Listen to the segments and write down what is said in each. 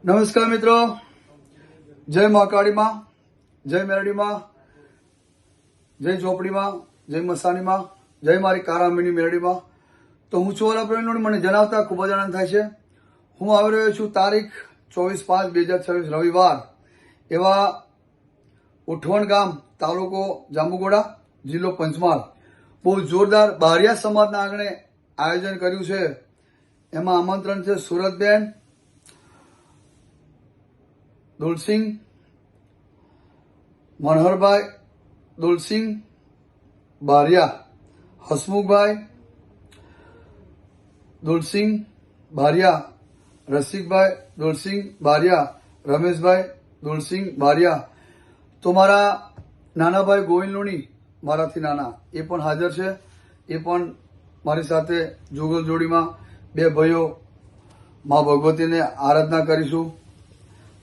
નમસ્કાર મિત્રો, જય મહાકાળીમાં, જય મેરડીમાં, જય ઝોપડીમાં, જય મસાણીમાં, જય મારી કારામીની મેરડીમાં. તો હું છું વાલા પ્રવીણ, મને જણાવતા ખૂબ જ આનંદ થાય છે. હું આવી રહ્યો છું તારીખ 24/5/2026 રવિવાર એવા ઉઠવણ ગામ, તાલુકો જાંબુઘોડા, જિલ્લો પંચમહાલ. બહુ જોરદાર બારિયા સમાજના આંગણે આયોજન કર્યું છે. એમાં આમંત્રણ છે સુરતબેન, દુલસિંહ, મનહરભાઈ દુલસિંહ બારિયા, હસમુખભાઈ દુલસિંહ બારિયા, રસિકભાઈ દુલસિંહ બારિયા, રમેશભાઈ દુલસિંહ બારિયા. તો મારા નાનાભાઈ ગોવિંદ લુણી, મારાથી નાના, એ પણ હાજર છે. એ પણ મારી સાથે જુગલ જોડીમાં બે ભાઈઓ મા ભગવતીને આરાધના કરીશું.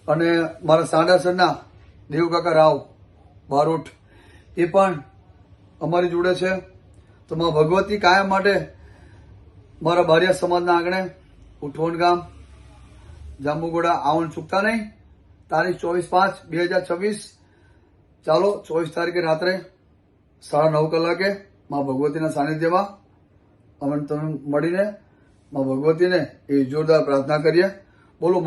અને મારા સાંડાસરના દેવકાકા રાવ બારોટ, એ પણ અમારી જોડે છે. તો મા ભગવતી કાયમ માટે મારા બારિયા સમાજના આંગણે ઉઠવણ ગામ જાંબુઘોડા આવવાનું ચૂકતા નહીં. તારીખ 24/5/2026. ચાલો 24 તારીખે રાત્રે 9:30 કલાકે મા ભગવતીના સાનિધ્યમાં અમે તમે મળીને મા ભગવતીને એ જોરદાર પ્રાર્થના કરીએ. બોલો.